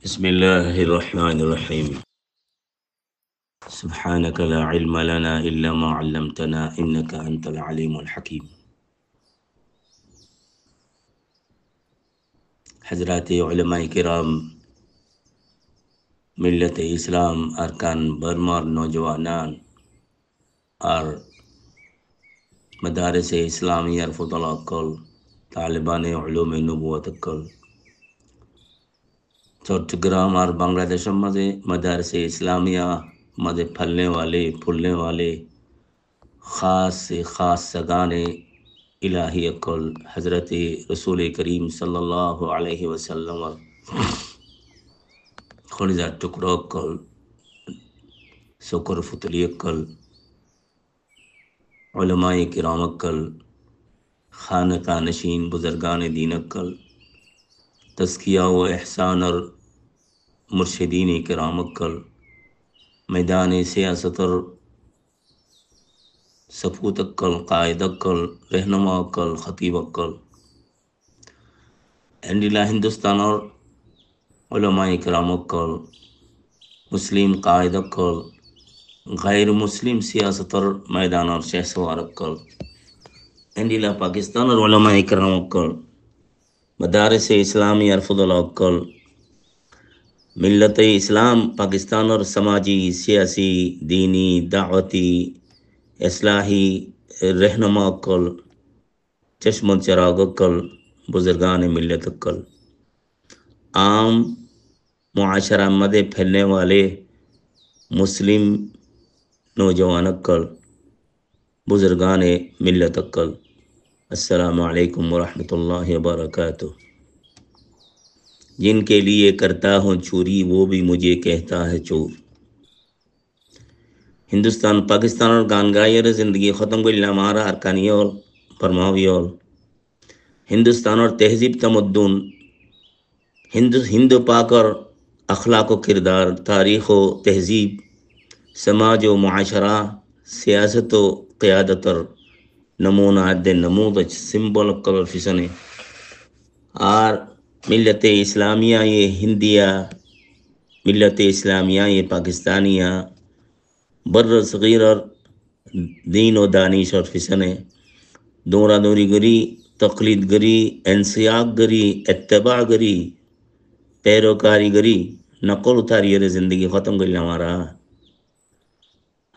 بسم الله الرحمن الرحيم. سبحانك لا علم لنا إلا ما علمتنا إنك أنت العليم الحكيم. حضرات علماء کرام ملت اسلام ارکان برمار نوجوانان اور مدارس اسلامی ارفضل اکل طالبان علوم نبوت اکل चट्टग्राम और बांग्लादेश मजे मदरस इस्लामिया मजे फूलने वाले ख़ास से ख़ास सगाने इलाही अकल हज़रत रसूल करीम सल्लल्लाहु अलैहि वसल्लम खलिजा टुकड़ा अकल शुक्र फुतली अकल उलमाए किराम अकल खानका नशीन बुजुर्गान दीन अकल तस्किया व एहसान और मुर्शिदीन किराम अकल मैदान सियासत और सपूत अक्कल कायद अक्कल रहनुमा अक्कल खतीब अक्कल एंडिला हिंदुस्तान और उलमाए किराम अक्कल मुस्लिम कायद अक्कल गैर मुस्लिम सियासत और मैदान और शहसवार अक्कल एंडिला पाकिस्तान और उलमाए किराम अक्कल मदारस इस्लामी अरफुल अक्कल मिल्लत इस्लाम पाकिस्तान और समाजी सियासी दीनी दावती इस्लाही रहनुमा अक्कल चश्म चराग अक्कल बुजुर्गान मिल्लत अक्कल आम मुआशरा मदे फैलने वाले मुस्लिम नौजवान अक्कल बुजुर्गान मिल्लत अक्कल अस्सलामु अलैकुम वरहमतुल्लाहि वबरकातुह। जिनके लिए करता हूँ चोरी वो भी मुझे कहता है चोर। हिंदुस्तान पाकिस्तान और गानगायर ज़िंदगी ख़त्म को हमारा अरकानियोल फरमावियोल हिंदुस्तान और तहजीब तमद्दुन हिंदू पाक और अखलाक व किरदार तारीख़ व तहजीब समाज व मुआशरा सियासत व क़यादत और नमूना अद नमूद सिंबल कलर फिसने और मिल्लत इस्लामिया ये हिंदिया मिल्लत इस्लामिया ये पाकिस्तानिया बर्र सगीर और दीन व दानिश और फिसने दौरा दौरी गरी तकलीद गरी इंसियाक गरी इत्तबा गरी पैरोकारी गरी नकल उतारी ज़िंदगी ख़त्म कर हमारा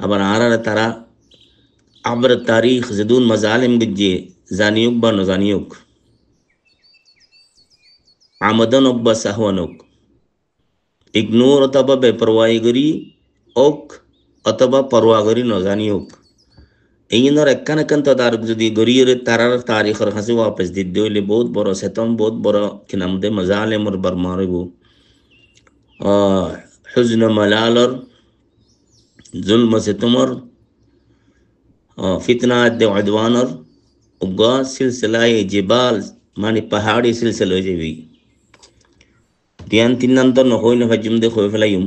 अब आरा तारा अबर तारीख जदून मजालिम गज्जे जानियुक ब नजानियुक आमदनुक ब सहवनुक इग्नोर अथवा बेपरवाही गरी ओक अथवा परवागरी नजानियुक इनर एकन तदारक जदि गरीर तारार तारीख हंसे वापस दिद्दोले बहुत बड़ा सेतम बहुत बड़ा किनामदे मजालिम और बरमारबो हुज़्न मलाल और जुल्म सितम और फितना अदवान और उगा सिलसिला जिबाल मानी पहाड़ी सिलसिला जेवी ध्यान तिन्नंतर नखोई न फजुम दे खोय फलायुम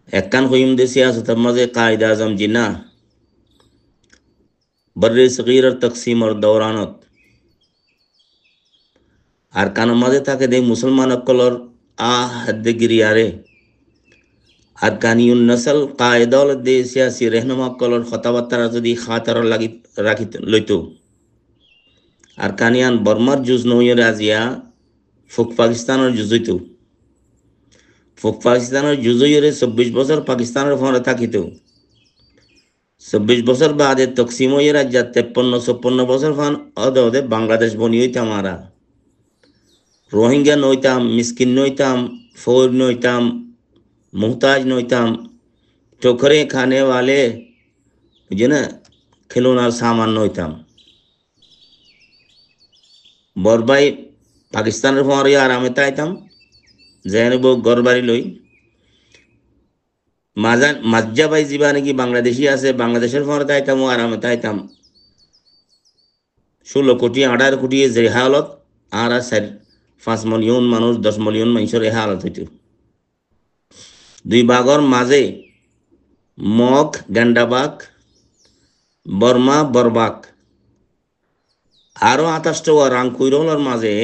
एकन खोयुम दे सियासत मजे कायद आज़म जिन्ना बर्रे सगीर और तकसीम और दौरानत अरकान मजे था के दे मुसलमान अक्ल और आ हद गिरी आरे अरकानियुन नस्ल कायदौल दे सियासी रहनुमा अक्ल और खतावत्तर जदी खातर लगी राखी लइतो अरकानियान बर्मर जुज नोय राजिया फुक पाकिस्तान और जुजितो फुक पाकिस्तान और जुजोयरे 26 बছর पाकिस्तान फोन থাকিতো 26 বছর বাদে তকসিম হয়ে রাজ্য 53-56 বছর ফান অদে বাংলাদেশ বনি হইতাম আমরা रोहिंग्या नोइताम मिस्किन नोइताम फोर नोइताम मोहताज नोइताम टोकरे खाने वाले मुझे ना खिलौना सामान नोइताम बरबाई पाकिस्तान फोन आराम ताइताम जैनबो गरबारी लोई मज्जा बाई जीवाने की बांग्लादेशी आसे बांग्लादेशर फोन ताइताम आराम ताइताम 16 কোটি 18 কোটি যে হালত आरा सर 5 মিলিয়ন মানুষ 10 মিলিয়ন মানুষের এই হালত হইতো দুই ভাগর মাঝে মগ গন্ডাবাক বর্মা বরবাক আরো 28টা রাং কইরলার মাঝে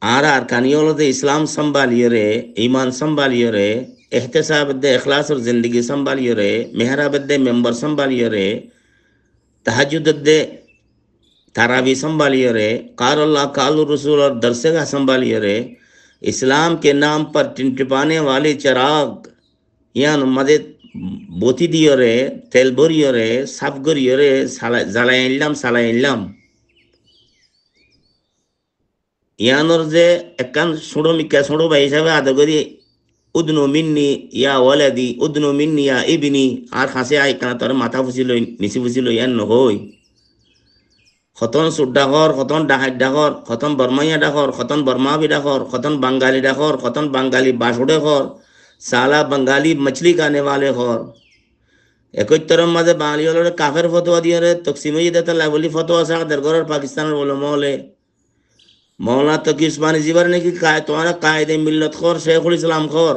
আর আরকানিয়লতে ইসলাম संभालियो रे ईमान संभालियो रे एहतसाब दे इखलास और जिंदगी संभालियो रे मेहराब दे मेंबर संभालियो रे तहज्जुद दे तरावी संभालियो रे क़ाल अल्लाह क़ाल रसूल और दरसगाह संभालियो रे इस्लाम के नाम पर टिंटिपाने वाले चिराग यान मदद बोती दियो रे तेल बोरियो रे साफ करियो रे सालाइल्लाम ইয়ানোর যে একখান ছোড়ো মিকা ছোড়ো ভাই হিসাবে আদর করি উদনু মিন্নি ইয়া ওয়ালাদি উদনু মিন্নি ইয়া ইবনি আর হাসে আই কানা তোর মাথা ফুসিল নিচি ফুসিল ইয়ান নহই খতন সুড ডাকর খতন ডাহাই ডাকর খতন বর্মাইয়া ডাকর খতন বর্মাবি ডাকর খতন বাঙালি ডাকর খতন বাঙালি বাসুডে খর সালা বাঙালি মছলি খানে वाले খর একই তরম মাঝে বাঙালি হলে কাফের ফতোয়া দিয়ে রে তকসিমই দেতা লাইবলি ফতোয়া সাক দরগরের পাকিস্তানের বলে মৌলে मौला तकी उस्मानी जीवर ने कि तुम्हारा कायदे मिल्लत खोर शेखुल इस्लाम खोर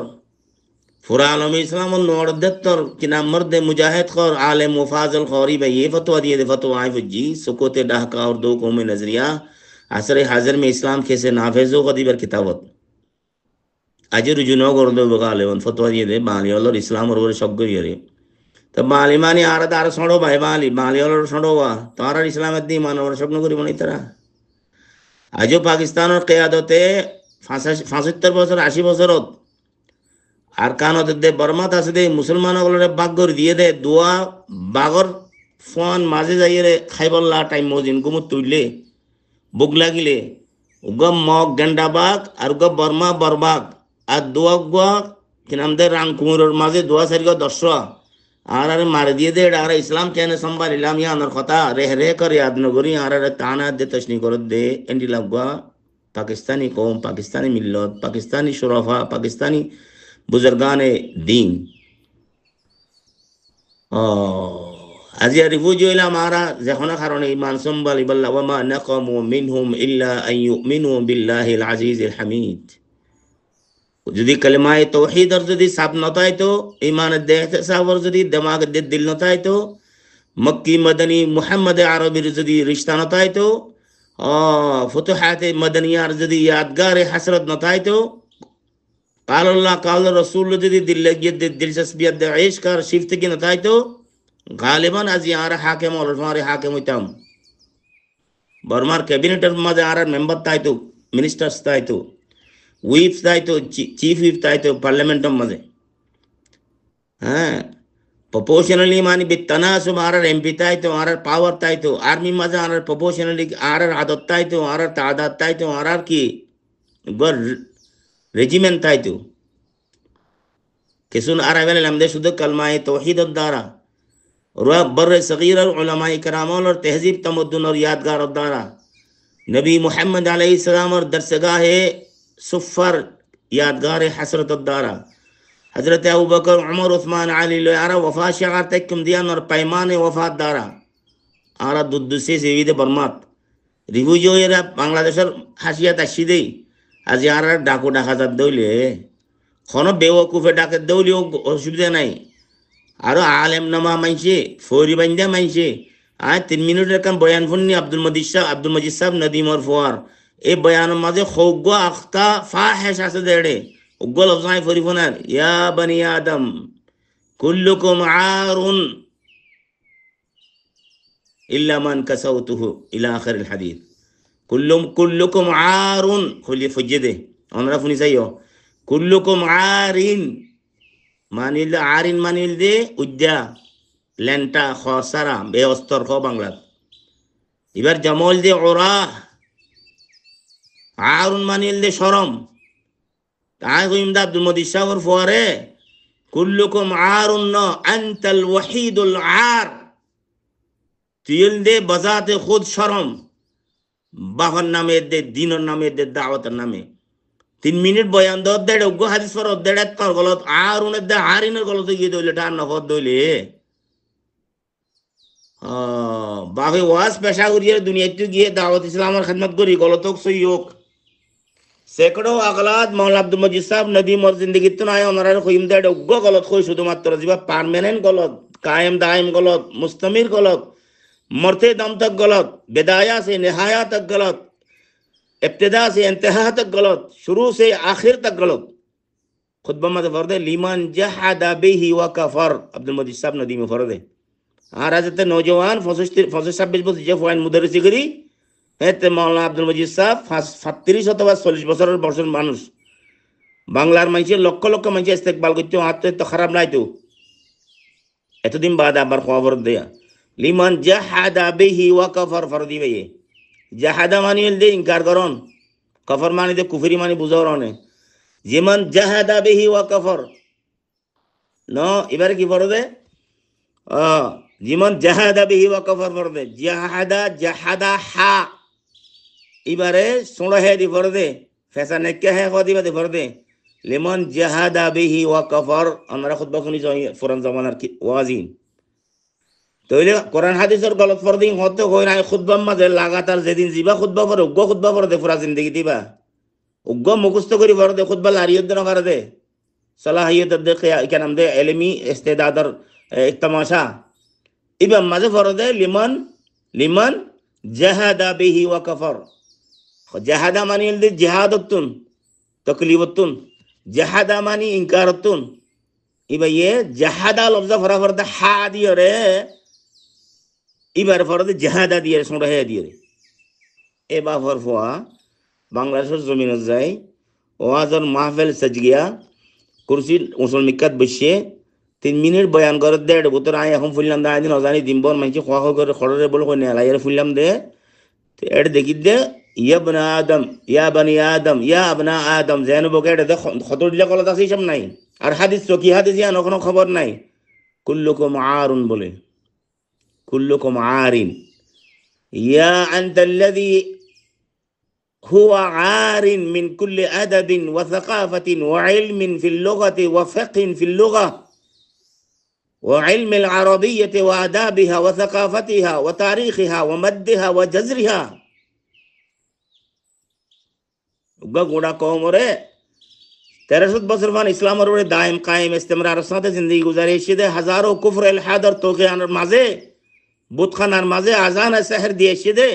फुरा आलम इस्लाम और नोरदत्तर कि नाम मर्द मुजाहिद खोर आलिम मुफाजल खोरी भाई ये फतवा दिए थे फतवा आए फुजी सुकोते डहका और दो कौम नजरिया असर हाजिर में इस्लाम कैसे नाफिज हो गदीबर किताबत अजर जुनो गर्दो बगाले वन फतवा दिए थे बाली और इस्लाम और शब्द ये तब बाली मानी आरत आर सड़ो भाई बाली और सड़ो हुआ तुम्हारा इस्लाम इतनी मानो और शब्द करी बनी तरह আজও পাকিস্তানের কিয়াদতে ৭৫ বছর ৮০ বছরত আর কানত দে বর্মাত আছে দে মুসলমানগুলোরে বাগর দিয়ে দে দোয়া বাগর ফোন মাঝে যাইরে খাইবল্লা টাইম মজিন গুমুত তুইলে বুক লাগিলে উগম মগ গেন্ডাবাগ আর উগ বর্মা বরবাগ আর দোয়া গুয়া কি নাম দে রাং কুমুরের মাঝে দোয়া সারিগ দর্শা আর আরে মার দিয়ে দে আর ইসলাম কেন সম্ভালিলাম ইয়ানোর কথা রে রে করে याद न करी আর আরে তানা দে তশনি করে দে এন্ডি লাগবা পাকিস্তানি কওম পাকিস্তানি মিল্লত পাকিস্তানি শুরাফা পাকিস্তানি বুজুর্গানে দ্বীন আজিয়া রিফিউজি হইলা মারা যখন কারণে ঈমান সম্ভালি বল্লা ওয়া মা নাকামু মিনহুম ইল্লা আন ইউমিনু বিল্লাহিল আজিজিল হামিদ যদি কলমায়ে তৌহিদ আর যদি সাব নতাই তো ঈমান দেখতে সাবর যদি দিমাগ দে দিল নতাই তো মক্কি মদনী মুহাম্মদ আরবির যদি রিশতা নতাই তো ফুতুহাত মদনিয়ার যদি यादगार हसरत নতাই তো قال الله قال رسول যদি দিল লাগিয়ে দিলচস্পিয়ত দে ইশক আর শিফত কি নতাই তো গালিবান আজি আর হাকিম আর ফারে হাকিম হইতাম বর্মার ক্যাবিনেটের মাঝে আর মেম্বার তাই তো মিনিস্টারস তাই তো হুইপ তাই তো চিফ হুইপ তাই তো পার্লামেন্টের মাঝে হ্যাঁ প্রপোর্শনালি মানে বিতনাসুব আর এমপি তাই তো আর পাওয়ার তাই তো আর্মি মাঝে আর প্রপোর্শনালি আর আদত তাই তো আর তাদাত তাই তো আর কি গর রেজিমেন্ট তাই তো কিসুন আর আবেল আমদে শুধু কলমায়ে তাওহীদ দ্বারা और बर सगीर और उलमाए करामोल और तहजीब तमद्दुन और यादगार द्वारा नबी मोहम्मद अलैहिस्सलाम और दरसगाह सुफर यादगार हसरत द्वारा हजरत अबू बकर उमर उस्मान अली आरा वफा शगार तकम दियान और पैमान वफात द्वारा आरा दुद्दुसे सेविद बर्मात रिव्यू जो एरा बांग्लादेशर हासियात आशिदे आज आरा डाकू डाका जात दौले खनो बेवकुफे डाके दौले असुविधा নাই আর আলেম নামা মাইছে ফৌরি বান্দা মাইছে আয় 3 মিনিটের কাম বয়ান ফুননি আব্দুল মজিদ সাহেব নদীমর ফোয়ার এই বয়ানের মাঝে খৌগ আখতা ফাহিশ আছে দেড়ে উগল লফজাই ফরি ফোনার ইয়া বনি আদম কুল্লুকুম আরুন ইল্লা মান কাসাউতুহু ইলা আখিরিল হাদিস কুল্লুকুম আরুন খুলি ফজদে আমরা ফুনি চাইও কুল্লুকুম আরিন মানিল আরিন মানিল দে উজ্জা লেন্টা খসারা বেঅস্তর খ বাংলা এবার জামল দে ওরা আরুন মানিল দে শরম তাই কইমদা আব্দুল মজিদ সাগর ফোয়ারে কুল্লুকুম আরুন ন আনতাল ওয়াহিদুল আর তিল দে বাজাতে খুদ শরম বাহর নামে দে দিনের নামে দে দাওয়াতের নামে 3 মিনিট বয়ান দর দেড় উগ্র হাদিস পর দেড় তোর গলত আর উনের দে হারিনের গলত গিয়ে দইলে টান নফর দইলে বাকি ওয়াজ পেশা করিয়ে দুনিয়াতে গিয়ে দাওয়াত ইসলামের খিদমত করি গলতক সহিয়োগ সেকড়ো আগলাত মাওলানা আব্দুল মজিদ সাহেব নদী মর জিন্দেগি তো নাই ওনারা কইম দেড় উগ্র গলত কই শুধুমাত্র জিবা পার্মানেন্ট গলত কায়েম দায়েম গলত মুস্তামির গলত মরতে দম তক গলত বিদায়া সে নিহায়া তক গলত इब्तिदा से इंतहा तक गलत, शुरू से आखिर तक गलत। खुतबा में फर्द है लिमन जहदा बिही व कफर, अब्दुल मजीद साहब नदी में फर्द है। আর আজতে নওজওয়ান 25-26 বছর যে ফয়েন মুদারিসি করি এতে মাওলানা আব্দুল মজিদ সাহেব 35 অথবা 40 বছরের বর্ষের মানুষ, বাংলার মানুষের লক্ষ লক্ষ মানুষ ইস্তেকবাল করতে হাতে তো খারাপ নাই তো। এতদিন বাদ আবার খবর দেয়া লিমান জাহাদা বিহি ওয়া কাফার ফরদি ভাই, জাহাদা মানে দে ইনকার করন, কফর মানে দে কুফরি মানে বুঝাওরনে। যেমন জাহাদা বিহি ওয়া কাফর ন, এবারে কি ফরদে যেমন জাহাদা বিহি ওয়া কাফার ফরদে, জাহাদা জাহাদা হা এবারে সোড়া হে দি ফরদে, ফেসা নেকে হে খদি বাদে ফরদে লিমান জাহাদা বিহি ওয়া কাফার। আমরা খুতবা শুনি ফরন জামানার ওয়াজিন তইলে কোরআন হাদিসের গলত ফরদিন হতে কই নাই খুতবার মাঝে লাগাতার যেদিন জিবা খুতবা পড়ে উগ্র খুতবা পড়ে পুরা জিন্দগি দিবা উগ্র মুখস্থ করি পড়ে খুতবা লারিয়ত না করে সলাহিয়ত দে কে নাম দে ইলমি ইস্তেদাদর এক তামাশা ইবা মাঝে পড়ে লিমান লিমান জাহাদা বিহি ওয়া কাফার। জাহাদা মানে দে জিহাদতুন তকলিবতুন, জাহাদা মানে ইনকারতুন। ইবা ইয়ে জাহাদা লফজ ফরা ফরদে হা দিও রে, এবার ফরদে জাহাদা দিয়ে সোঁড়া হয়ে দিয়ে এবার ফরফোয়া বাংলাদেশের জমিনত যায় ওয়াজর মাহফিল সাজ গিয়া কুরসি মুসল মিকাত বসে 3 মিনিট বয়ান করে দে বোতর আই এখন ফুললাম দে আইদিন অজানি দিনবর মানুষ খোয়া করে খড়রে বলে কই নেলাইয়ের ফুললাম দে এড দেখি দে ইয়া বনা আদম ইয়া বানি আদম ইয়া আবনা আদম যেন বকে এড খতর দিলে কলত আছে সব নাই। আর হাদিস কি হাদিস ইয়া কোনো খবর নাই। কুল্লুকুম আরুন বলে كلكم عار يا أنت الذي هو عار من كل أدب وثقافة وعلم في اللغة وفقه في اللغة وعلم العربية وآدابها وثقافتها وتاريخها ومدها وجزرها गुड़ा कौम रे 1300 बसर फान इस्लाम और दायम कायम इस्तेमरार साथ जिंदगी गुजारे शिदे हजारों कुफ्र इल्हाद और तौक़ियान और माजे বুতখানার মাঝে আজান সেহের দিয়েছে দে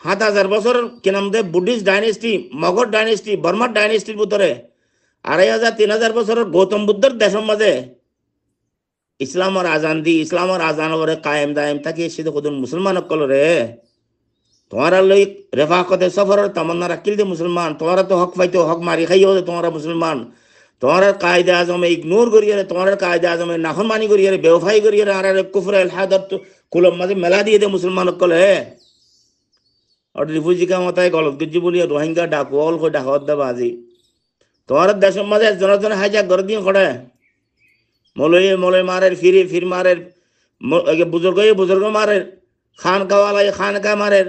7000 বছর কি নাম the Buddhist dynasty Magadha dynasty Varma ডাইনেস্টির ভিতরে 2500-3000 বছরের গৌতম বুদ্ধর দেশের মাঝে ইসলামের আজান দি ইসলামের আজান করে কায়েম দায়েম থাকি এসে দেখুন মুসলমান অকল রে তোমারা লই রেফাকতে সফরের তামান্না রাখিল দে মুসলমান তোমারা তো হক পাইতো হক মারি খাইও তোমরা মুসলমান তোমার কায়দা আজমে ইগনোর করিয়ে তোমার কায়দা আজমে নাফরমানি করিয়ে বেওফাই করিয়ে আর কুফর ইলহাদাত কুলম মাঝে মেলা দিয়ে দে মুসলমান কলে আর রিফিউজি কা মাথায় গলত গজ্জি বলিয়া রোহিঙ্গা ডাকু অল কো ডাকত দা বাজি তোমার দেশের মাঝে জনজন হাজা করে দিন খড়ে মলয় মারে ফির মারে বুজুর্গ মারে খান কাওয়ালাই খান কা মারে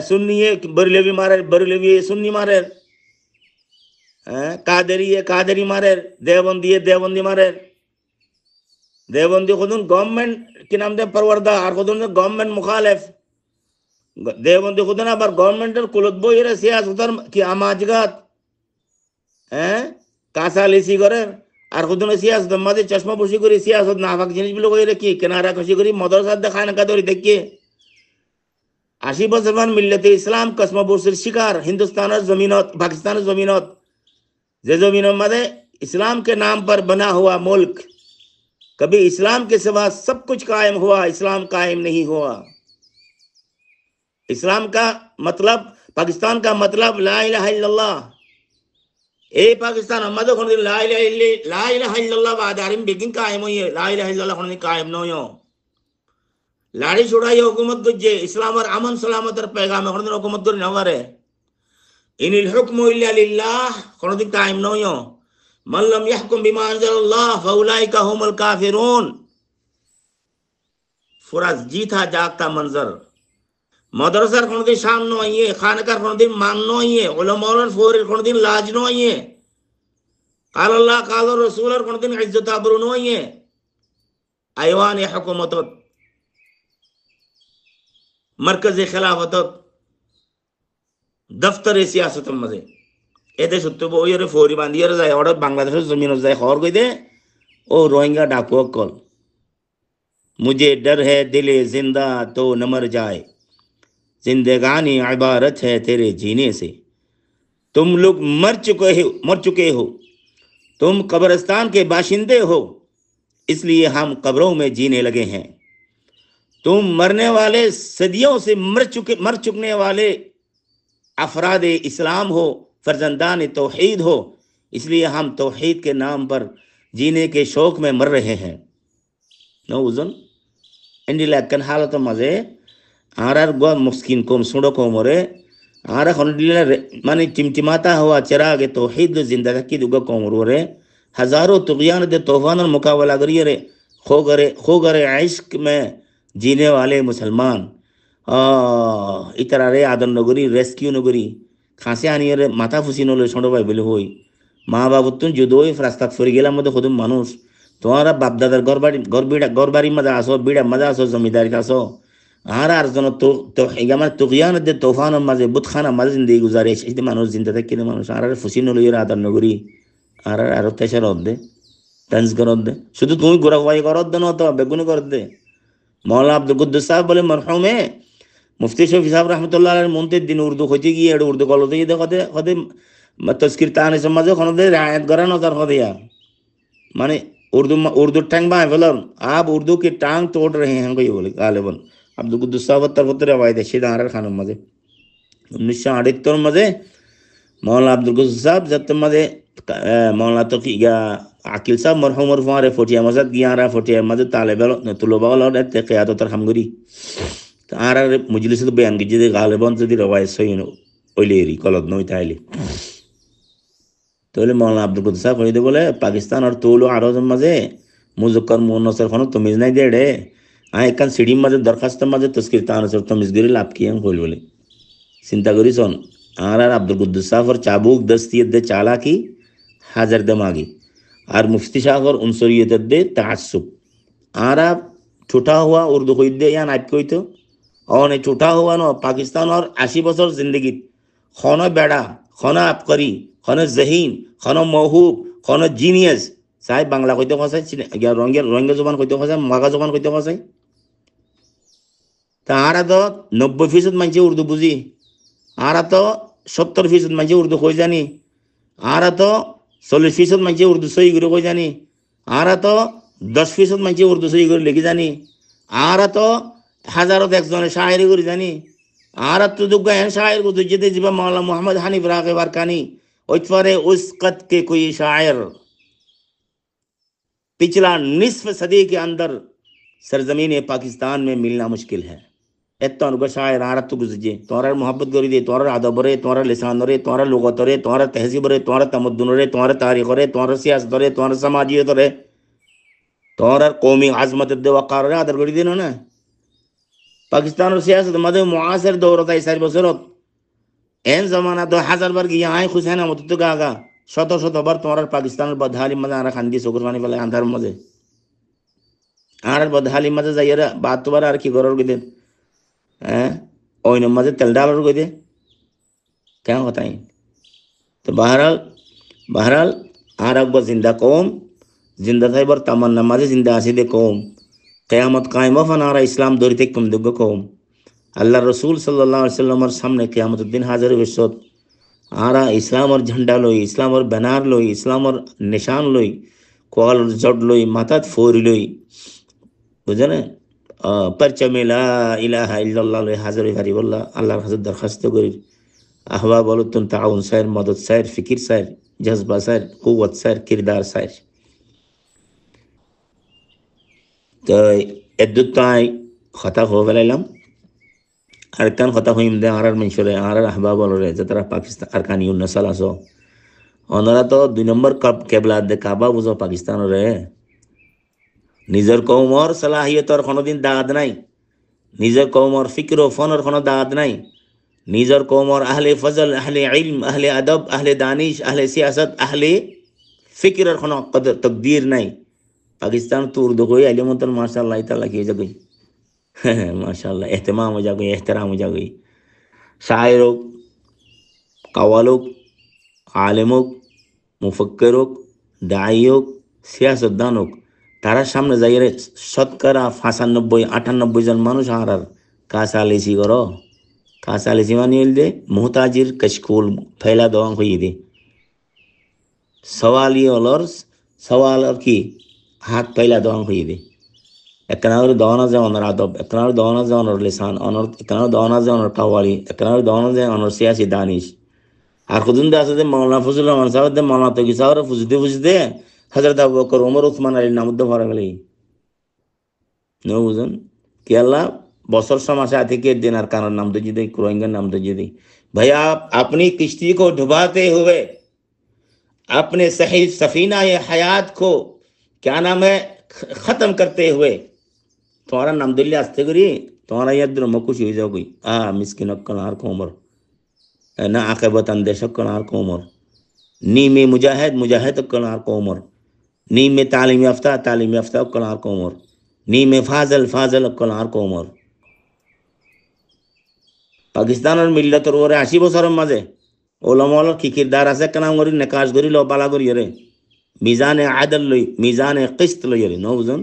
সুন্নিয়ে বরেলবি সুন্নি মারে কাদেরি মারের দেবন্দি মারের দেবন্দি খুদুন গভর্নমেন্ট কি নাম দে পরওয়ারদা আর খুদুন গভর্নমেন্ট মুখালেফ দেবন্দি খুদুন আবার গভর্নমেন্টের কুলত বইয়ের সিয়াসতের কি আমাজগাত কাঁচা লিসি করে আর খুদুন সিয়াসত মাঝে চশমা বসি করে সিয়াসত নাফাক জিনিসগুলো কইরে কি কেনারা খুশি করি মদরসার দেখায় না কাদরি দেখিয়ে 80 বছর মান মিল্লাতে ইসলাম কসমোবর্সের শিকার হিন্দুস্তানের জমিনত পাকিস্তানের जमीनत जे जमीनों में इस्लाम के नाम पर बना हुआ मुल्क कभी इस्लाम के सिवा सब कुछ कायम हुआ, इस्लाम कायम नहीं हुआ। इस्लाम का मतलब पाकिस्तान का मतलब ला इलाहा इल्लल्लाह ए पाकिस्तान अम्मा तो कोन ला इलाहा इल्लल्लाह बादारिम बिगिन कायम हुई है, ला इलाहा इल्लल्लाह कोन कायम न हो लाड़ी छुड़ाई हुकूमत गुजे इस्लाम और अमन सलामत और पैगाम कोन हुकूमत गुर नवरे इनिल हुक्मु इल्ला लिल्लाह कोन दिन कायम न हो मन लम यहकुम बिमा अंज़लल्लाह फउलाइका हुमुल काफिरून। पूरा जीता जागता मंजर मदरसार कोन दिन शान न आइए खानकार कोन दिन मान न आइए उलमाउल फोर कोन दिन लाज न आइए काल अल्लाह काल रसूल कोन दिन इज्जत आबरू न आइए आईवान हुकूमत मरकज खिलाफत दफ्तर सियासत मजे এতে সত্য বই এর ফৌরি বান্ধিয়ে যায় ওরা বাংলাদেশের জমিনত যায় খবর কই দে ও রোহিঙ্গা ডাকু কল मुझे डर है दिले जिंदा तो न मर जाए जिंदगानी इबारत है तेरे जीने से। तुम लोग मर चुके हो, तुम कब्रिस्तान के बाशिंदे हो, इसलिए हम कब्रों में जीने लगे हैं। तुम मरने वाले, सदियों से मर चुकने वाले अफराद इस्लाम हो, फर्जंदान तौहीद हो, इसलिए हम तौहीद के नाम पर जीने के शौक में मर रहे हैं। नौजन इंडी लैकन हालत मजे आर गो मुस्किन कोम सुड़ो को मोरे आर खंडिला माने टिमटिमाता हुआ चिराग तौहीद जिंदा की दुगा कोमरो रे हजारों तुगयान दे तूफान और मुकाबला करिए रे खो गरे इश्क में जीने वाले मुसलमान इतरा रे आदन नगरी रेस्क्यू नगरी खासे आनिए रे माथा फुसिनो ले छोड़ो भाई बोले होई মা বাবুর তুন যদোই রাস্তাত ফিরে গেলাম মধ্যে খুদ মানুষ তোমার বাপদাদার ঘর বাড়ি মজা আসো বিড়া মজা আসো জমিদারিতে আসো আর জন তো আমার তুকিয়ান দে তোফানের মাঝে বুতখানা মাঝে জিন্দগি গুজারে এই মানুষ জিন্দা থাকে মানুষ আর ফুসিনো লইয়ের আদার নগরী আর তেসার দে তানজ করত দে শুধু তুমি গোরা হওয়াই করত দে না তো বেগুনি করত দে মৌলানা আব্দুল কুদ্দুস সাহেব বলে মরহুমে মুফতি শফি সাহেব রহমতুল্লাহ আলাইহির মন্ত্রীর দিন উর্দু হইতে গিয়ে উর্দু কলতে গিয়ে দেখতে तस्किर ताने समाज खनदे रायत करा नजर खदिया माने उर्दू टांग बाय बोलर आप उर्दू की टांग तोड़ रहे हैं कोई बोले गालिबन अब्दुल कुद्दुस साहब तरफतर रवायत है शिदार खान मजे 1978 मजे मौलाना अब्दुल कुद्दुस साहब जत मजे मौलाना तो की या आकिल साहब मरहुम मरफुआरे फोटिया मजद गियारा फोटिया मजे तालिब तुलबा वाला ते क़यादत तरहमगरी आर मजलिस तो बयान कीजिए गालिबन जदी रवायत सही नो ओलेरी कलद नो ताइली तो मौलाना अब्दुल कुद्दुस साहब कही बोले पाकिस्तान और तोलो आरोज मजे मुजक्कर मुन्नसर खनो तमीज नहीं दे डे आ एक सीढ़ी मजे दरखास्त मजे तस्किर तानसर तमीजगिरी लाभ किए खोल बोले चिंता करी सोन आर अब्दुल कुद्दुस साहब और चाबुक दस्तियत दे चाला की हाजर दमागी और मुफ्ती साहब और उनसरियत दे तासुब आर छूटा हुआ उर्दू कोई दे या नाप कोई तो और ने छूटा हुआ नो पाकिस्तान और 80 बছর जिंदगी खाना बेड़ा खाना आपकरी खाना जहीन खाना मौहूब खाना जीनियस साहेब बांग्ला কইতে কসাই या রোহিঙ্গা জবান কইতে কসাই মাগা জবান কইতে কসাই তারা তো 90% মানছে উর্দু বুঝি আর তো 70% মানছে উর্দু কই জানি আর তো 40% মানছে উর্দু সহি করে কই জানি আর তো 10% মানছে উর্দু সহি করে লিখি জানি আর তো হাজারত একজনের শায়েরি করে জানি আর তো দুগা हैं शायर को जिदे जिबा मौलाना मोहम्मद हनीफ राग़िब अरकानी उतफरे उस कद के कोई शायर पिछला निस्फ सदी के अंदर सरजमीन पाकिस्तान में मिलना मुश्किल है एत्ता उनका शायर आरत तो गुजजे तोरा मोहब्बत करी दे तोरा अदब रे तोरा लिसान रे तोरा लुगत रे तोरा तहजीब रे तोरा तमद्दुन रे तोरा तारीख रे तोरा सियासत रे तोरा समाजियत रे तोरा कौमी अजमत दे वकार रे आदर करी देनो ना पाकिस्तान और सियासत मध्य मुआसर दौर होता है सारी बसरत एन जमाना 2000 बार की यहाँ हुसैन मत तो गागा शत बार तुम्हारा पाकिस्तान और बदहाली मजा आ रहा खानदी सुकुरवानी वाले अंधार मजे आर बदहाली मजे जाइए बात तो बार आर की गौरव के दिन हैं ओइन मजे तेल डालर को दे क्या होता है तो बहरहाल आर अकबर जिंदा कौम जिंदा था बर तमन्ना मजे जिंदा आसिदे कौम क़यामत कायम फनारा इस्लाम दौरी तक कम दुग कौम अल्लाह रसूल सल्लल्लाहु अलैहि वसल्लम सामने क़यामत दिन हाजिर विश्वत आरा इस्लाम और झंडा लोई इस्लाम और बनार लोई इस्लाम और निशान लोई कोल और जड़ लोई मातात फोरी लोई बुझे ना परचम ला इलाहा इल्लल्लाह लोई हाजिर हरी वल्ला अल्लाह हजरत दरखास्त करी अहवा बोलो तुम ताउन सैर मदद सैर फिकिर सैर जज्बा सैर कुव्वत सैर किरदार सैर तो एद्दुताई खता हो वेलाम अरकान खता होइम दे आर मंशुरे आर अहबाब रे जतरा पाकिस्तान अरकानी नसल आसो ओनरा तो 2 नंबर कप केबला दे काबा बुझो पाकिस्तान रे निजर कौम और सलाहियत और कोनोदिन दाद নাই निजर कौम और फिक्र और फन और कोनो दाद নাই निजर कौम और अहले फजल अहले इल्म अहले अदब अहले दानिश अहले सियासत अहले फिक्र और कोनो कदर तकदीर নাই पाकिस्तान तो उर्दू कोई अली मुतन माशाल्लाह ताला की जगह माशाल्लाह एहतमाम हो जा गई एहतराम हो जा गई शायरों कवालों आलिमों मुफक्किरों दाइयों सियासतदानों तारा सामने जाइए शतकरा 95-98 जन मानुष आर कासालेसी करो कासाले सिमानी दे मोहताजिर कशकोल फैला दवां हुई दे सवाली सवाल की हाथ फैला दवां हुई दे একনার দওয়ানা যে অনর আদব একনার দওয়ানা যে অনর লিসান অনর একনার দওয়ানা যে অনর কাওয়ালি একনার দওয়ানা যে অনর সিয়াসি দানিশ আর খুদুন দে আছে যে মাওলানা ফজলুর রহমান সাহেব দে মাওলানা তকি সাহেব ফুজদে ফুজদে হযরত আবু বকর ওমর উসমান আলী নামুদ্দ ভরা গেলি নো বুঝুন कि अल्लाह बसर समाशा থেকে दिन আর কানার নাম দে দে কুরআনের নাম दे दे भाई आप अपनी किश्ती को डुबाते हुए अपने सही सफीना ये हयात को क्या नाम है खत्म करते हुए तुम्हारा नाम दिल्ली आस्ते करी तुम्हारा याद मकुश हो जाओ कोई मिस्किन कनार को उमर ना आकबत अंदेशक कनार को उमर नी में मुजाहिद कनार को उमर नी में तालीम याफ्ता कनार को उमर नी में फाजल कनार को उमर पाकिस्तान और मिल्लत और 80 বছরের মাঝে ওলামার কি কিরদার আছে কানাম করি নিকাশ করি লো বালা করি রে মিজানে আদল লই মিজানে কিস্ত লই রে নো বুঝুন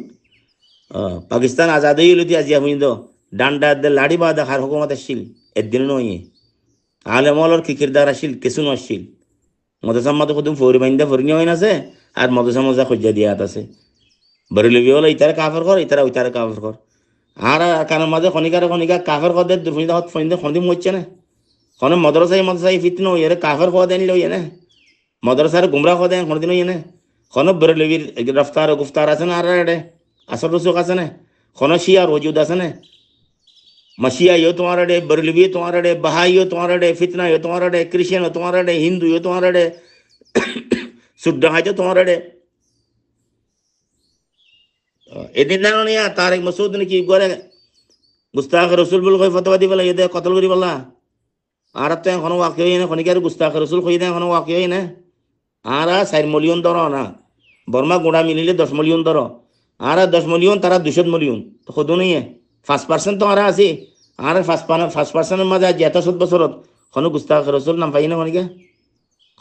পাকিস্তান আজাদ হইল দি আজিয়া হইন্দ ডান্ডা দে লাড়ি বাদা হার হুকুমত আসিল একদিন নয় আলেমলর কি কিরদার আসিল কিছু নশিল মদসাম মত খুদুম ফৌরি বাইন্দা ফরনি হইন আছে আর মদসাম মজা খুঁজা দিয়াত আছে বরেলবি হলো ইতারে কাফের কর ইতারে ওইতারে কাফের কর আর কানের মাঝে খনিকা কাফের কর দে দুফিন্দা হত ফইন্দে খন্দি মইছে না কোন মাদ্রাসায় ফিতনা হইরে কাফের কর দেন লই না মাদ্রাসার গুমরা কর দেন কোনদিন হই না কোন বরেলবির রফতার ও গুফতার আছে না আর আসর রসুক আছে না কোন শিয়া ওজুদ আছে না मशिया यो तुम्हारा डे बरेलवी तुम्हारा डे बहाई यो तुम्हारा डे फितना यो तुम्हारा डे क्रिश्चियन यो तुम्हारा डे हिंदू यो तुम्हारा डे सुड्डा है जो तुम्हारा डे एदिन ना नहीं तारिक मसूद ने की गोरे गुस्ताख रसूल बुल कोई फतवा दी वाला ये दे कत्ल करी वाला आरत ते कोनो वाक्य है ना कोनी के गुस्ताख रसूल कोई दे कोनो वाक्य है ना आरा 4 मिलियन दरो ना बर्मा गुड़ा मिलिले 10 मिलियन दरो आरा 10 मिलियन तारा 200 मिलियन तो खुद नहीं है 5% तो आरा আছে আর 5% মাঝে যেত 7 বছরত কোন গুস্তাখ রাসূল নাম পাই না কোনিকে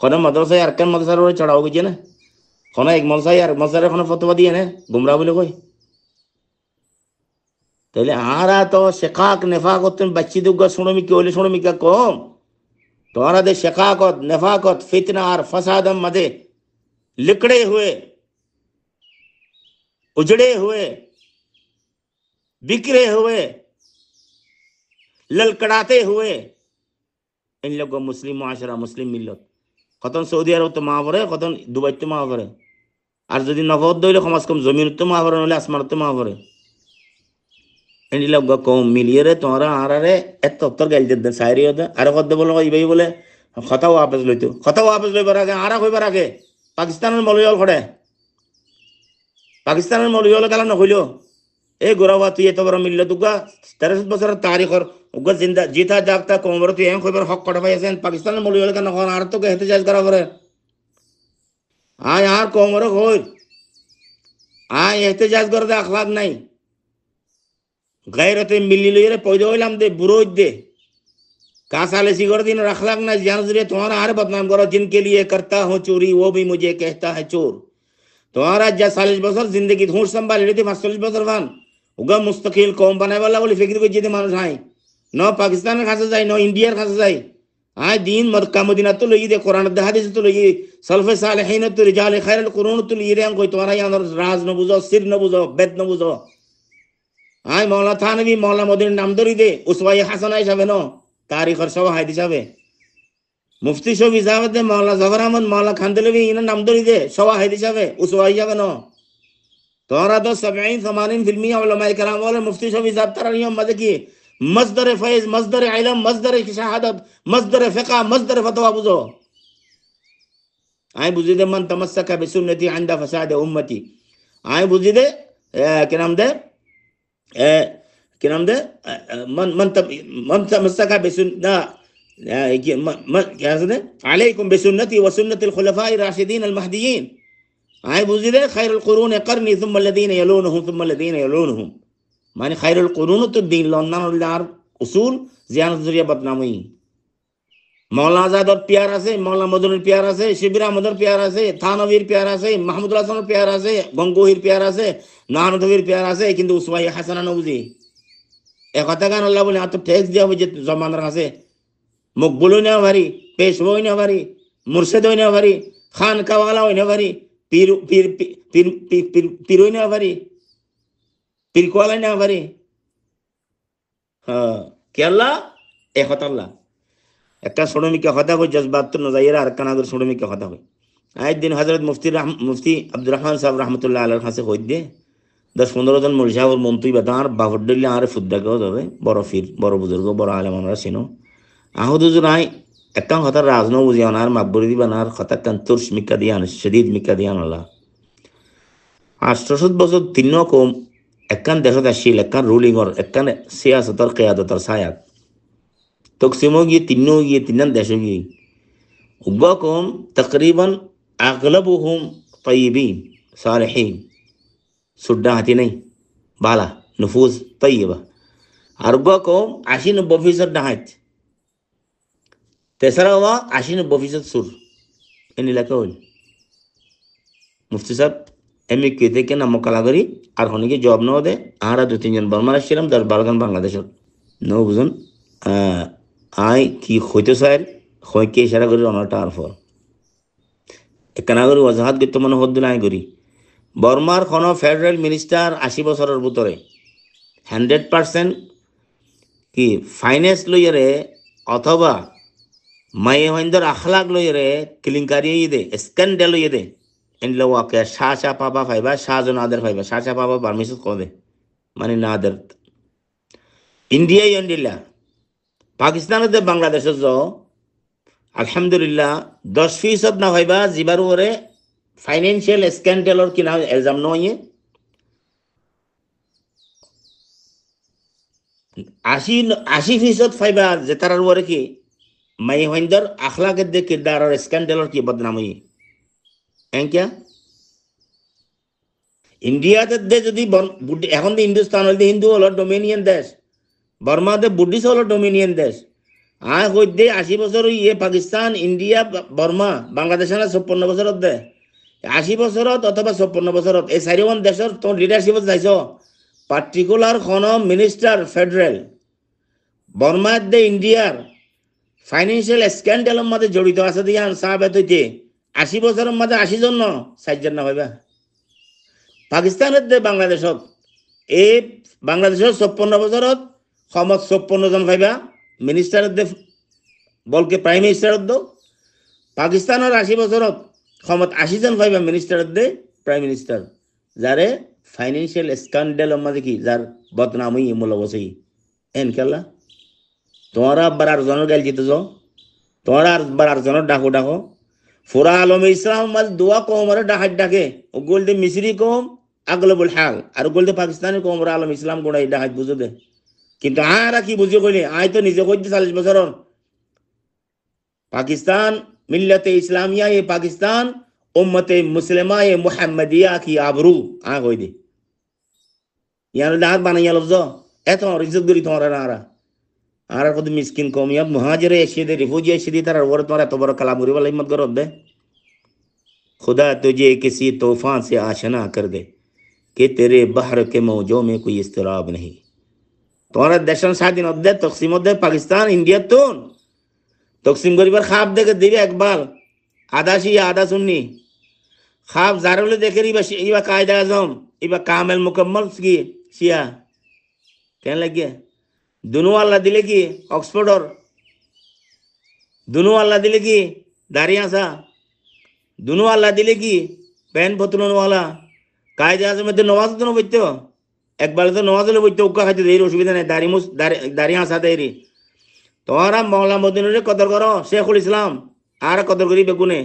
কোন মাদ্রাসায় আর কোন মাদ্রাসার ওরে চড়াও গিয়ে না কোন এক মাদ্রাসায় আর মাদ্রাসার কোন ফতোয়া দিয়ে না গুমরা বলে কই তাহলে আরা তো শিকাক নিফাকত বাচ্চি দুগা শুনো মি কম তোরা দে শিকাকত নিফাকত ফিতনা আর ফাসাদ মধ্যে लिकड़े हुए उजड़े हुए बिखरे हुए ललकड़ाते हुए इन लोगों मुस्लिम मुआशरा मुस्लिम मिल्लत कतन सऊदी अरब तो मावरे कतन दुबई तो मावरे আর যদি নগদ দইলে কমাস কম জমিন তো মাवरे নলে আসমান তো মাवरे इन लोगों কম মিলিয়ে রে তোরা আরারে এত উত্তর গাইল দে সাইরি হতে আর কত বলো ইবাই বলে কথা ওয়াপস লইবার আগে আরা কইবার আগে পাকিস্তানের মৌলবি খড়ে পাকিস্তানের মৌলবি গালা নকইলো ए गोरावा तू ये तो बरा मिल्ल तुगा 13 বছরের তারিখর উগা জিন্দা জিতা জাগতা কোমর তুই এম খবর হক কটা পাইছেন পাকিস্তানের মৌলবি কেন কোন আর তো কে এহতেজাজ করা করে আর কোমর কই এহতেজাজ করে দে আখলাক নাই গায়রতে মিল্লি লইরে পয়দা হইলাম দে বুরোজ দে कासाले सिगर दिन अखलाक ना जान जरिए तुम्हारा हर बदनाम करो जिनके लिए करता हूँ चोरी वो भी मुझे कहता है चोर तुम्हारा 40 বছর जिंदगी धूड़ संभाल लेती 45 বছর भान उगा मुस्तकिल कौम बनाए वाला बोले फिक्र को जिदे मानुष हाई न पाकिस्तान खासा जाए न इंडिया खासा जाए आय दिन मक्का मदीना तो लई दे कुरान द हदीस तो लई सल्फ सालिहीन तो रिजाल खैर कुरान तो लई रे कोई तुम्हारा यहाँ राज न बुझो सिर न बुझो बेद न बुझो आय मौला थानवी मौला मदीना नाम दरी दे उसवाई हसन हिसाबे न तारीख और शवाहिद हिसाबे मुफ्ती शोभ हिसाब दे मौला जफर अहमद मौला खानदलवी इन नाम दरी दे शवाहिद हिसाबे उसवाई हिसाबे न तोरा तो 70-80% उलमाए कराम वाले मुफ्ती शोभ हिसाब तरह नियम मजे की मस्दर फैज मस्दर इल्म मस्दर शहादत मस्दर फिक़ह मस्दर फतवा बुझो आय बुझी दे मन तमस्सका बिसुन्नती इंदा फसाद उम्मती आय बुझी दे क्या नाम दे मन तमस्सका बिसुन्ना क्या है अलैकुम बिसुन्नती व सुन्नतिल खुलफाए राशिदीन अल महदीयीन आय बुझी दे खैरुल कुरून करनी थुम्मा लदीन यलूनहुम माने खैरुल कुरून तो दीन लन्नान उल्लार उसूल जियान जरिया बदनामी मौलाना आजाद और प्यारा से मौलाना मदन प्यारा से शिबिर अहमद प्यारा से थानवीर प्यारा से महमूद हसन प्यारा से गंगोहिर प्यारा से नानवीर प्यारा से किंतु उसवाई हसन नबुजी এ কথা গান আল্লাহ বলে এত ট্যাক্স দেওয়া হবে যে জমানার কাছে মকবুল হই না পারি, পেশওয়া হই না পারি, মুর্শেদ হই না পারি, খান কাওয়ালা হই না পারি, পীর পীর পীর পীর পীর হই না পারি, পীর কোয়ালাই না পারি। হ্যাঁ, কে আল্লাহ? এ কথা আল্লাহ একটা শ্রমিককে কথা কই জজবাত তো নজাইরা আর কানাগর শ্রমিককে কথা কই। আজ দিন হজরত মুফতি আব্দুর রহমান সাহেব রহমতুল্লাহ আলার কাছে কই দে 10-15 জন মৌলভী সাহেব মন্ত্রী বা তাঁর বাফর ডলি আর ফুদ্দাকেও যাবে বড় ফির বড় বুজুর্গ বড় আলেম আমরা চিনো আহুদুজুর আই একখান কথা রাজনৌ বুঝি আনার মাকবরি দিবানার কথা কান তুর্স মিকা দিয়ান শদীদ মিকা দিয়ান আল্লাহ 800 বছর তিন্ন কম একখান দেশত আসছিল একখান রুলিংর একখান সিয়াসতর কেয়াদতর ছায়াত তকসিমও গিয়ে তিন্ন গিয়ে তিনান দেশও গিয়ে উগ্র কম তকরিবান আগলবুহুম তয়িবিন সালেহিন সুড্ডা হাতি নেই বালা নুফুজ তৈবা আর কম 80-90% ডাহাত তেসরা হওয়া 80-90% সুর এন এলাকা হইল মুফতি সাহেব এমনি কে থেকে নাম কালাগরি আর হনিকে জব ন দে আহারা 2-3 জন বর্মার আসছিলাম 10-12 জন বাংলাদেশের ন বুঝুন আই কি হইতে চাই হইকে ইশারা করি অনটা আর ফর একখানা করি ওজাহাত গিয়ে মনে হদ দিল আই করি বর্মার কোনো ফেডারেল মিনিস্টার 80 বছরের ভিতরে 100% কি ফাইন্যান্স লইয়ারে অথবা মায়ে হইন্দর আখলাক লইয়ারে কিলিংকারি দে স্ক্যান্ডাল লইয়ে দে এনলে ওয়াকে শাহ পাবা ফাইবা শাহজন আদের ফাইবা শাহ পাবা পারমিশন কবে মানে না আদের ইন্ডিয়াই ইন্ডিয়া পাকিস্তানের দে বাংলাদেশের য আলহামদুলিল্লাহ 10% না ফাইবা জিবার ওরে ফাইন্যান্সিয়াল স্ক্যান্ডালর কিনা এলজাম নয় 80% ফাইবা যে তারার ওরে কি মাই হইন্দর আখলাকের দে কিরদার আর স্ক্যান্ডালর কি বদনাম হই এনকিয়া ইন্ডিয়াতে দে যদি এখন তো হিন্দুস্তান হল হিন্দু হলো ডোমিনিয়ন দেশ বর্মাতে বুদ্ধিস্ট হলো ডোমিনিয়ন দেশ আর হইতে 80 বছর ইয়ে পাকিস্তান ইন্ডিয়া বর্মা বাংলাদেশ 56 বছরত দে 80 বছরত অথবা 56 বছরত এই 4খন দেশের তোর লিডারশিপত যাইছ পার্টিকুলার কোন মিনিস্টার ফেডারেল বর্মার দে ইন্ডিয়ার ফাইন্যান্সিয়াল স্ক্যান্ডালের মধ্যে জড়িত আছে দিয়ে সাহাবেত হইতে 80 বছরের মধ্যে 80 জন 60 জন না হইবা পাকিস্তানের দে বাংলাদেশত এই বাংলাদেশের 56 বছরত সমত 56 জন ভাইবা মিনিস্টারের দে বলকে প্রাইম মিনিস্টারের দো পাকিস্তানের 80 বছরত সমত 80 জন ভাইবা মিনিস্টারের দে প্রাইম মিনিস্টার যারে ফাইন্যান্সিয়াল স্ক্যান্ডাল মধ্যে কি যার বদনামই মুলবসই এন কেলা তোমরা বারার জনের গাল জিতে যাও তোমরা বারার জনের ডাকো ফুরা আলম ইসলাম মাল দোয়া কমরে ডাকে ও গোলদে মিসরি কম আগলবুল হাল আর গোলদে পাকিস্তানি কমর আলম ইসলাম গোড়াই ডাহাত বুঝো দে কিন্তু আরা কি বুঝে কইলে আই তো নিজে কইতে 40 বছর পাকিস্তান মিল্লাতে ইসলামিয়া এ পাকিস্তান উম্মতে মুসলিমা এ মুহাম্মদিয়া কি আবরু কই দে ইয়ার ডাহাত বানাইয়া লফজ এত রিজত করি তোমরা আরা আর কত মিসকিন কমিয়া মুহাজির এসে দে রিফিউজি এসে দি তার ওর তোমরা এত বড় কালাম করি বলে হিম্মত করো দে खुदा तुझे किसी तूफान से आशना कर दे कि तेरे बहर के मौजों में कोई इस्तराब नहीं তোমার দেশের স্বাধীন অধ্যায় তকসিম অধ্যায় পাকিস্তান ইন্ডিয়া তো তকসিম করিবার খাপ দেখে দিবে একবার আধা শিয়া আধা সুন্নি খাপ জারলে দেখে ইবা কায়দা আজম ইবা কামেল মুকম্মল কি শিয়া কেন লাগে দুনু আল্লাহ দিলে কি অক্সফোর্ডর দুনু আল্লাহ দিলে কি দাঁড়িয়ে আসা দুনু আল্লাহ দিলে কি প্যান ফতুনওয়ালা কায়দা আজমের তো নওয়াজ তো বইতো একবার তো নওয়াজ হলে বইতো উক্কা খাইতে দেরি অসুবিধা নেই দাঁড়িয়ে আসা দেরি তোমরা মৌলা মদিনুরে কদর করো শেখুল ইসলাম আর কদর করি বেগুনে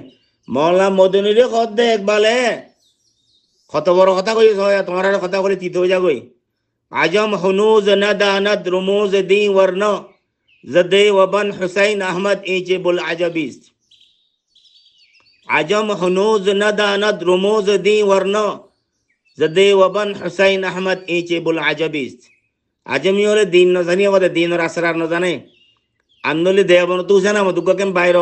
মৌলা মদিনুরে কদ দে একবালে কত বড় কথা কই তোমার কথা বলে তিত হয়ে যাগই আজম হুনুজ নাদানাত রুমুজ দি ওয়ার্ন জদে ওয়াবান হুসাইন আহমদ ইজিবুল আজাবিস আজম হুনুজ নাদানাত রুমুজ দি ওয়ার্ন জদে ওয়াবান হুসাইন আহমদ ইজিবুল আজাবিস আজমি হলে দিন ন জানি আমাদের দিনের আসরার ন জানে আন্দোলি দেবন তু জানা মধুক কেম বাইর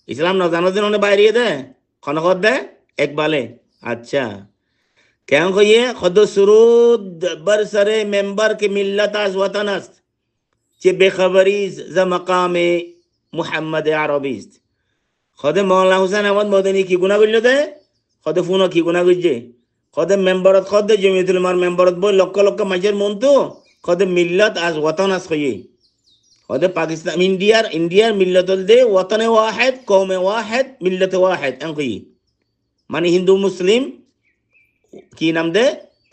ইসলাম ন জানো দিন বাইরিয়ে দে খনকত দে একবালে আচ্ছা क्या कहिए खुद सुरूद बरसरे मेंबर के मिल्लत आज वतन است چه بخبریز ز مقام محمد عربی است خود مولانا حسین احمد مدنی کی گناه گلده خود فونا کی گناه گجه خود ممبرات خود جمعیت العلماء ممبرات بو لک لک مجر مونتو خود ملت از وطن است خیه خود پاکستان انডিয়ার মিল্লাতুল দে ওয়াতনে ওয়াহিদ কওমে ওয়াহিদ মিল্লাতে ওয়াহিদ انقی মানে হিন্দু মুসলিম কি নাম দে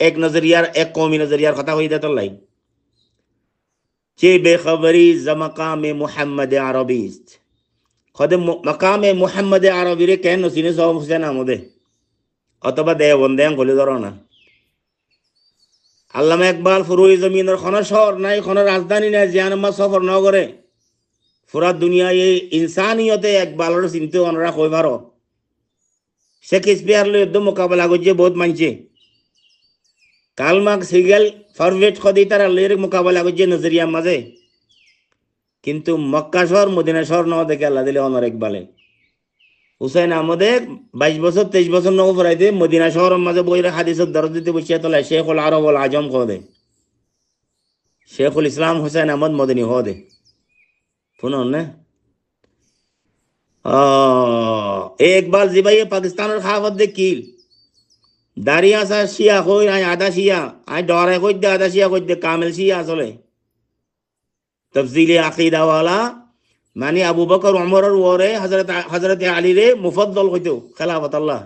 এক নজরিয়ার এক কওমি নজরিয়ার কথা হই দেত লাই چه بخبری ز مقام محمد عربی است خود مقام محمد عربی রে কেন সিনে সব হোসেন আমদে অথবা দেওবন্দেন গলি ধরো না আল্লামা ইকবাল ফুরুই জমিনের কোন শহর নাই কোন রাজধানী নাই জিয়ানমা সফর ন করে পুরা দুনিয়ায় ইনসানিয়তে ইকবালর চিন্তা অনরা কই পারো শেক্সপিয়ার লয় যুদ্ধ মোকাবেলা করছে বহুত মানছে কার্ল মার্কস হিগেল ফরওয়েট খদি তারা লয়ের মোকাবেলা করছে নজরিয়া মাঝে কিন্তু মক্কা শহর মদিনা শহর ন দেখে আল্লাহ দিলে অনর ইকবালে হুসাইন আহমদে 22 বছর 23 বছর নও পড়াইতে মদিনা শহরের মাঝে বইরে হাদিসের দরজ দিতে বসিয়া তোলা শেখুল আরব ওয়াল আজম খোদে শেখুল ইসলাম হুসাইন আহমদ মদনী খোদে শুনুন না ইকবাল জিবাইয়ে পাকিস্তানের খাফত দে কিল দাঁড়িয়ে আসা শিয়া কই আই আদা শিয়া আই ডরে কই দে আদা শিয়া কই দে কামেল শিয়া আসলে তফজিলি আকীদা ওয়ালা মানে আবু বকর ওমরের ওরে হযরত আলী রে মুফদ্দল কইতো খেলাফত আল্লাহ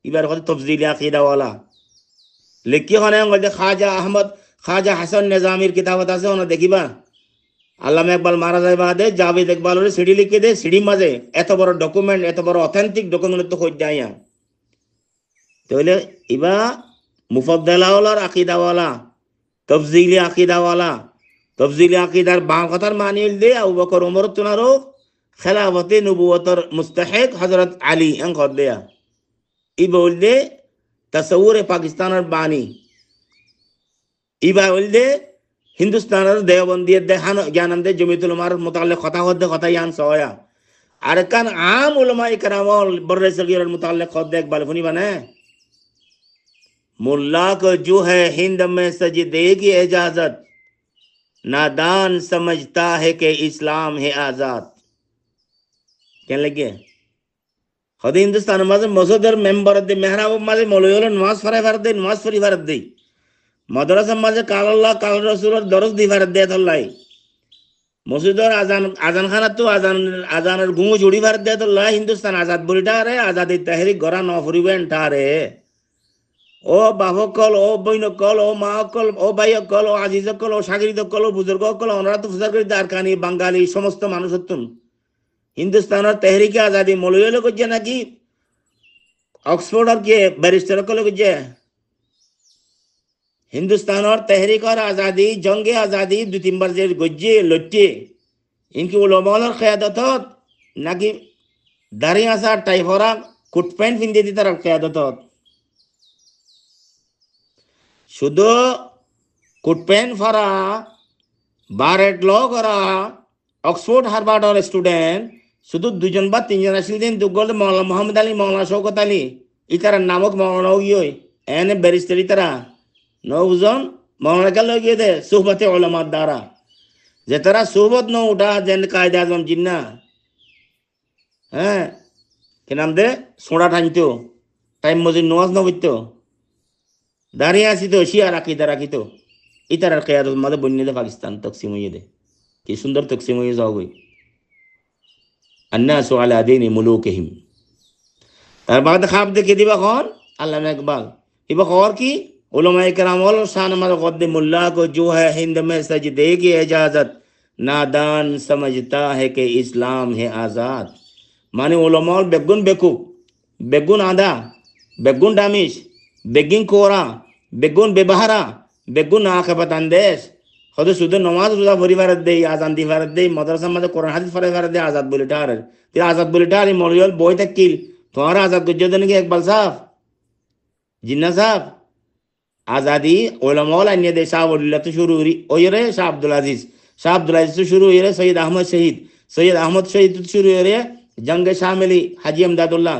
এবার কত তফজিলি আকীদা ওয়ালা লিখি হনে গলে খাজা হাসান নিজামীর কিতাবত আছে ওনা দেখিবা আল্লামা ইকবাল মারা যায় বাদে জাভেদ ইকবালের সিডি লিখে দে সিডি মাঝে এত বড় ডকুমেন্ট এত বড় অথেন্টিক ডকুমেন্ট তো কই যাইয়া তাহলে ইবা মুফদ্দলা ওয়ালার আকীদা ওয়ালা তফজিলি আকীদা ওয়ালা তফজিলি আকীদার বাঁ কথার মানে দে আবু বকর ওমর তুনারো খেলাফতে নবুয়তর মুস্তাহিক হযরত আলী এন কর দেয়া ই বলদে তাসাউরে পাকিস্তানের বাণী ইবা বলদে হিন্দুস্তানের দেওবন্দিয়ে দেখানো জ্ঞানন্দে জমিয়তুল উলামার মুতাল্লিক কথা হদ্দে কথা ইয়ান সয়া আর কান আম উলামায়ে কেরামল বররে সগীরের মুতাল্লিক খদ্দে ইকবাল ফুনি বানে मुल्ला को जो है हिंद में सजदे की इजाजत नादान समझता है कि इस्लाम है आजाद क्या लगे खुद हिंदुस्तान माजे मसूदर मेंबर दे मेहराब माजे मौलवी नमाज फरे नमाज फरी फरद दे मदरसा माजे काल अल्लाह काल रसूल दरस दी फरद दे अल्लाह मसूदर आजान खाना तो आजाনের গুঁ জুড়ি ফরদ দে अल्लाह हिंदुस्तान आजाद বলিটা রে আজাদি তাহরিক গরা ন ফরিবেন ঠারে ও বাহকল ও বৈনকল ও মাকল ও ভাইকল ও আজিজকল ও সাগরিদকল ও বুজুর্গকল ওনারা তো ফুজার করে দারকানি বাঙালি সমস্ত মানুষ হতুন হিন্দুস্তানের তেহরিকে আজাদি মৌলবী লোক যে নাকি অক্সফোর্ড আর কে ব্যারিস্টার কল যে হিন্দুস্তানের তেহরিকর আজাদি জঙ্গে আজাদি 2-3 বার যে গজ্জে লট্টে ইনকি উলামার কিয়াদত নাকি দাড়ি আসা টাইফরা কোট প্যান্ট পিনতে দিতে তার কিয়াদত শুধু কোট প্যান্ট ফরা বারেট ল করা অক্সফোর্ড হার্ভার্ডের স্টুডেন্ট শুধু 2 বা 3 আসিল দিন দুগল মাওলানা মোহাম্মদ আলী মাওলানা শওকত আলী ইতার নামক মাওলানা গিয়ে এনে ব্যারিস্টার ইতারা নওজন মাওলানা কে লগে দে সুহবতে উলামা দ্বারা যে তারা সুহবত ন উঠা যেন কায়দা আজম জিন্না হ্যাঁ কি নাম দে সোড়া ঠাইতো টাইম মজিদ নওয়াজ নবিতো দাঁড়িয়ে আসি তো শিয়া রাখিত ইতার কিয়াদত মাঝে বন্যে দে পাকিস্তান তকসিম হয়ে দে কি সুন্দর তকসিম হয়ে যাও গই الناس على دين ملوكهم তার বাদ খাপ দেখে দিবা কোন আল্লামা ইকবাল ইবা খবর কি উলামায়ে কেরাম ওল শান মাল কদ্দে মুল্লা को जो है हिंद में सजदे की इजाजत नादान समझता है कि इस्लाम है आजाद মানে উলামা বেগুন বেকুব বেগুন আদা বেগুন ডামিশ বেগিন কোরা বেগুন ব্যবহারা বেগুন আখিরাত আন্দেশ হদে শুধু নামাজ রোজা পরিবার দেই আজান দি ফারদ দেই মাদ্রাসা মাঝে কোরআন হাদিস পরিবার দেই আজাদ বলি টার তে আজাদ বলি টার মৌলবী বই তাকিল তোমার আজাদ গজ্জদন কি ইকবাল সাহেব জিন্না সাহেব আজাদি উলামা আইনে দে শাহ ওলিল্লাহ তো শুরু ওইরে শাহ আব্দুল আজিজ তো শুরু হইরে সৈয়দ আহমদ শহীদ তো শুরু হইরে জঙ্গে শামিলি হাজি আমদাদুল্লাহ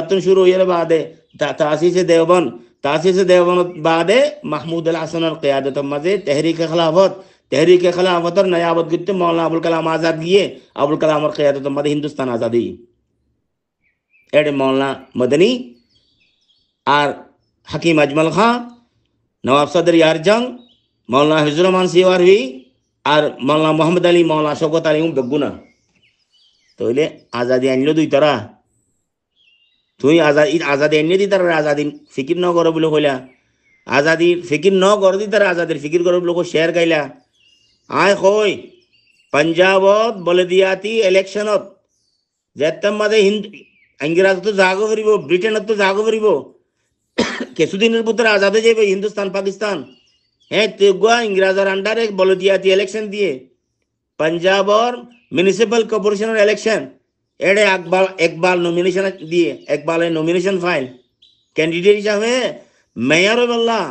তো শুরু হইরে বাদে तासीस देवबंद बादे महमूद अल हसन क़ियादत मजे तहरीक खिलाफत और नयाबत गिरते मौलाना अबुल कलाम आज़ाद गए अबुल कलाम और क़ियादत मजे हिंदुस्तान आज़ादी एडे मौलाना मदनी और हकीम अजमल खां नवाब सदर यार जंग मौलाना हिजुर रहमान सिवारवी और मौलाना मोहम्मद अली मौलाना शौकत अली बेगुना तो इले आज़ादी आनलो दुई तरह তুই আজাদি এনে দি তার আজাদি ফিকির ন করো বলে কইলা আজাদি ফিকির ন করো দি তার আজাদির ফিকির করো বলে শেয়ার গাইলা আয় কই পাঞ্জাবত বলদিয়াতি ইলেকশনত যেতাম মাঝে ইংরেজ তো জাগো করিব ব্রিটেনত তো জাগো করিব কিছুদিনের ভিতরে আজাদে যাবে হিন্দুস্তান পাকিস্তান হ্যাঁ তেগুয়া ইংরেজের আন্ডারে বলদিয়াতি ইলেকশন দিয়ে পাঞ্জাবর মিউনিসিপাল কর্পোরেশনের ইলেকশন एडे इकबाल नॉमिनेशन दिए इकबाल नॉमिनेशन फाइल कैंडिडेट हिसाबे मेयर अल्लाह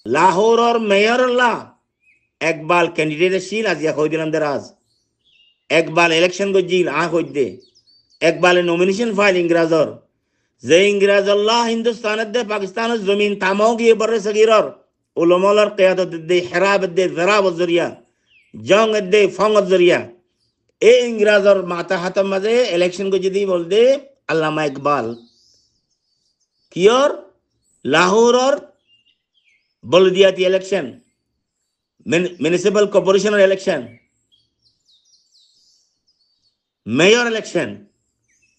लाहौर और मेयर अल्लाह इकबाल कैंडिडेट शील आज या खोई दिलाम दराज इकबाल इलेक्शन को जील आ खोई दे इकबाल नॉमिनेशन फाइल इंग्राजर जे इंग्राज अल्लाह हिंदुस्तान दे पाकिस्तान जमीन तामाओ की बर्रे सगीरर उलमार क़ियादत दे हिराब दे ज़राब जरिया जंग दे फंग जरिया ए इंग्राज और माता हाथम मजे इलेक्शन को जिदी बोल दे अल्लामा इकबाल की और लाहौर और बलदियाती election municipal corporation election mayor election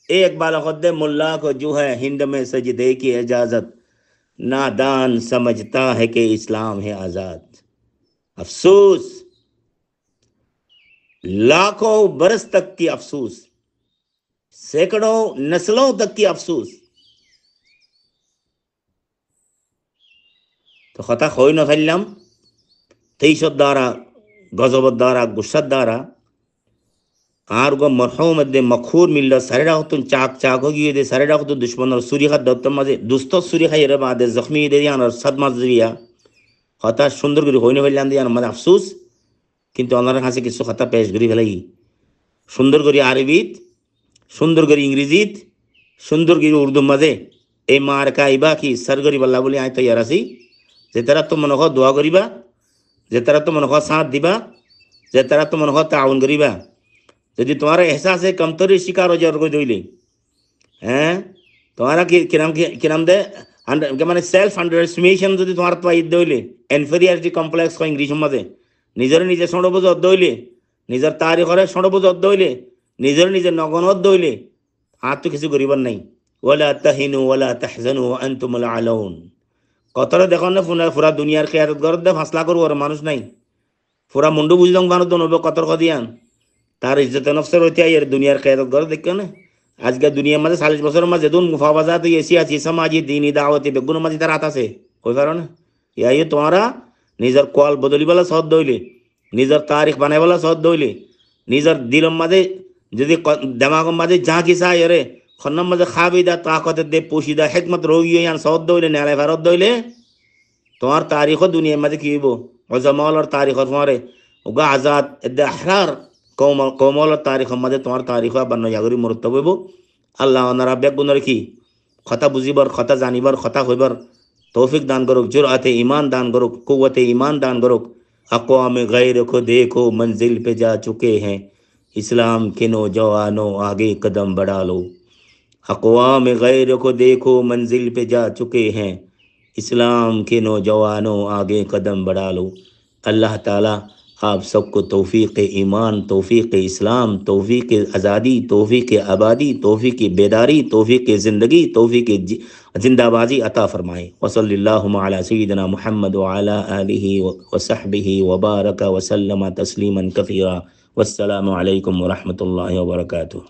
ए इकबाल खुद मुल्ला को जो है हिंद में सजदे की इजाजत नादान समझता है कि इस्लाम है आजाद अफसोस लाखों बरस तक की अफसोस सैकड़ों नस्लों तक की अफसोस तो खता खोई न फैलम तेईसत द्वारा गजबत द्वारा गुस्सत द्वारा आर गो मरहूम दे मखूर मिल्ला सारे डाकुन चाक चाक हो गई दे सारे डाकुन दुश्मन और सूरी खा दत्तम मजे दुस्तो सूरी खा ये बादे जख्मी दे यान और सदमा जरिया खता सुंदर गिरी खोई न फैलम दे यान मजे अफसोस কিন্তু আল্লাহর কাছে কিছু কথা পেশ করি ফেলাই সুন্দর করে আরবিত সুন্দর করে ইংরেজিত সুন্দর করে উর্দু মাঝে এই মার কাইবা কি সরগরি বল্লা বলি আই তৈয়ার আছি যে তারা তো মনে হয় দোয়া করিবা যে তারা তো মনে হয় সাথ দিবা যে তারা তো মনে হয় তাউন করিবা যদি তোমার এহসাসে কমতরি শিকার হয়ে যাওয়ার দইলে হ্যাঁ তোমারা কিরাম দে মানে সেলফ আন্ডার এস্টিমেশন যদি তোমার তো ঈদ দইলে ইনফেরিয়রিটি কমপ্লেক্স কো ইংলিশ মাঝে নিজের নিজে ষড়বোঝ দইলে নিজের তারিখরে ষড়বোঝ দইলে নিজের নিজে নগনত দইলে আর তো কিছু করিবার নাই ওয়ালা তাহিনু ওয়ালা তাহজানু ওয়া আনতুমুল আলাউন কতরে দেখুন না পুরা দুনিয়ার খিয়ারত গরদ দে ফাসলা করব আর মানুষ নাই পুরা মুন্ডু বুঝলং মানুষ দনবে কতর কদিয়ান তার ইজ্জত নফসের হইতে আইর দুনিয়ার খিয়ারত গরদ দেখ না আজকে দুনিয়ার মাঝে 40 বছরের মাঝে দুন মুফাওয়াজাত এসি আছে সমাজি দ্বীনি দাওয়াতি বেগুন মাঝে তার আছে কই কারণে ইয়াই তোমরা নিজের কল বদলিবালা সদ দইলে নিজের তারিখ বানাইবালা সদ দইলে নিজের দিলম মাঝে যদি দিমাগম মাঝে যা কিসা এরে খন্নম মাঝে খাবিদা তাকত দে পুশিদা হিকমত রোগী ইয়ান সদ দইলে নেলে ফেরত দইলে তোমার তারিখ দুনিয়ার মাঝে কি হইব ওজামাল তারিখ তোমারে ওগা আজাদ এদে আহরার কৌমল তারিখ মাঝে তোমার তারিখ বান্ন জাগরি মরতব হইব আল্লাহ ওনারা বেগুনের কি কথা বুঝিবার কথা জানিবার কথা হইবার तौफीक दान करो जुराते ईमान दान करो कुव्वत ईमान दान करो अक़वाम गैर को देखो मंजिल पे जा चुके हैं इस्लाम के नौजवानों आगे कदम बढ़ा लो अक़वाम गैर को देखो मंजिल पे जा चुके हैं इस्लाम के नौजवानों आगे कदम बढ़ा लो अल्लाह ताला आप सबको तौफीक ईमान तौफीक इस्लाम तौफीक आज़ादी तौफीक आबादी तौफीक बेदारी तौफीक ज़िंदगी तौफीक जिंदाबाजी अता फरमाए वसल्लल्लाहु अला सय्यिदिना मुहम्मद व अला आलिहि व सहबिहि व बारक व सल्लम तस्लीमन कसीरा वस्सलामु अलैकुम व रहमतुल्लाहि व बरकातुहू।